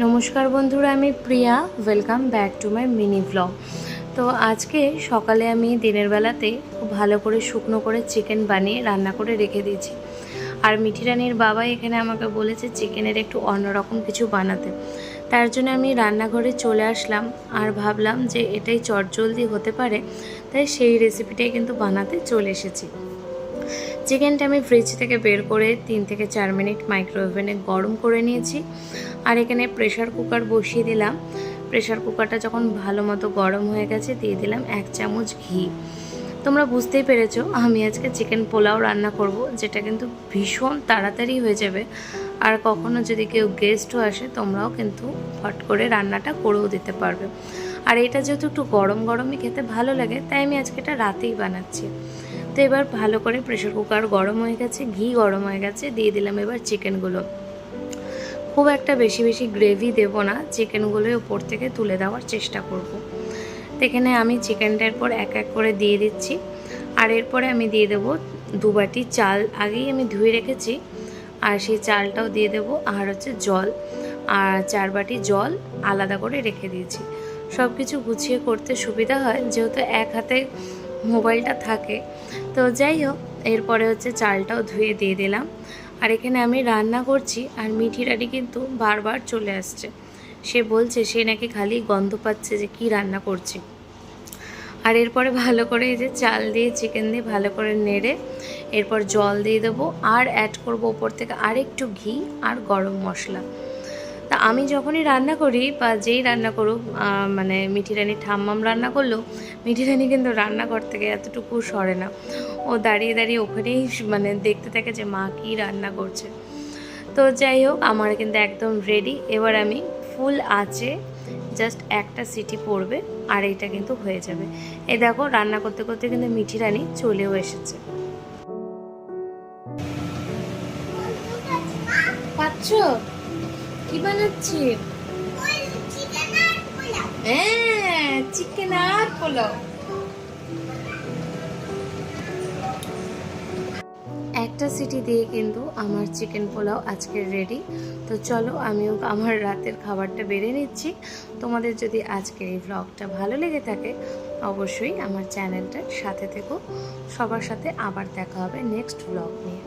নমস্কার বন্ধুরা, আমি Priya. Welcome back to my mini blog. তো আজকে সকালে আমি দিনের বেলাতে খুব ভালো করে শুকনো করে চিকেন বানিয়ে রান্না করে রেখে দিয়েছি। আর মিঠি রানীর বাবা এখানে আমাকে বলেছে চিকেনের একটু অন্যরকম কিছু বানাতে। তার জন্য আমি রান্নাঘরে চলে আসলাম আর ভাবলাম যে এটাই চটজলদি হতে পারে, তাই সেই রেসিপিটাই কিন্তু বানাতে চলে এসেছি। চিকেনটা আমি ফ্রিজ থেকে বের করে 3 থেকে 4 মিনিট মাইক্রোওভেনে গরম করে নিয়েছি। আর এখানে প্রেশার কুকার বসিয়ে দিলাম। প্রেশার কুকারটা যখন ভালো মতো গরম হয়ে গেছে দিয়ে দিলাম 1 চামচ ঘি। তোমরা বুঝতেই পেরেছো আমি আজকে চিকেন পোলাও রান্না করব, যেটা কিন্তু ভীষণ তাড়াতাড়ি হয়ে যাবে। আর কখনো যদি কেউ গেস্টও আসে তোমরাও কিন্তু ফট করে রান্নাটা করেও দিতে পারবে। আর এটা যেহেতু একটু গরম গরমই খেতে ভালো লাগে, তাই আমি আজকে এটা রাতেই বানাচ্ছি। তো এবার ভালো করে প্রেশার কুকার গরম হয়ে গেছে, ঘি গরম হয়ে গেছে, দিয়ে দিলাম এবার চিকেনগুলো। খুব একটা বেশি বেশি গ্রেভি দেব না, চিকেনগুলোই ওপর থেকে তুলে দেওয়ার চেষ্টা করব। তো এখানে আমি চিকেনটার পর এক এক করে দিয়ে দিচ্ছি। আর এরপরে আমি দিয়ে দেবো 2 বাটি চাল, আগেই আমি ধুয়ে রেখেছি। আর সেই চালটাও দিয়ে দেবো, আর হচ্ছে জল, আর 4 বাটি জল আলাদা করে রেখে দিয়েছি। সব কিছু গুছিয়ে করতে সুবিধা হয় যেহেতু এক হাতে মোবাইলটা থাকে। তো যাই হোক, এরপরে হচ্ছে চালটাও ধুয়ে দিয়ে দিলাম। আর এখানে আমি রান্না করছি আর মিঠি রানী কিন্তু বারবার চলে আসছে। সে বলছে সে নাকি খালি গন্ধ পাচ্ছে যে কি রান্না করছি। আর এরপরে ভালো করে এই যে চাল দিয়ে চিকেন দিয়ে ভালো করে নেড়ে এরপর জল দিয়ে দেবো, আর অ্যাড করব ওপর থেকে আরেকটু ঘি আর গরম মশলা। তা আমি যখনই রান্না করি বা যেই রান্না করুক, মানে মিঠি রানী ঠাম্মাম রান্না করলেও মিঠি রানী কিন্তু রান্নাঘর থেকে এতটুকু সরে না। ও দাঁড়িয়ে দাঁড়িয়ে ওখানেই মানে দেখতে থাকে যে মা কী রান্না করছে। তো যাই হোক, আমার কিন্তু একদম রেডি। এবার আমি ফুল আঁচে জাস্ট একটা সিটি পড়বে আর এটা কিন্তু হয়ে যাবে। এই দেখো রান্না করতে করতে কিন্তু মিঠি রানী চলেও এসেছে। পাচ্ছ কি বানাচ্ছি? হ্যাঁ, চিকেন আর পোলাও। একটা সিটি দিয়ে কিন্তু আমার চিকেন পোলাও আজকের রেডি। তো চলো আমিও আমার রাতের খাবারটা বেড়ে নিচ্ছি। তোমাদের যদি আজকের এই ভ্লগটা ভালো লেগে থাকে অবশ্যই আমার চ্যানেলটার সাথে থেকো। সবার সাথে আবার দেখা হবে নেক্সট ভ্লগ নিয়ে।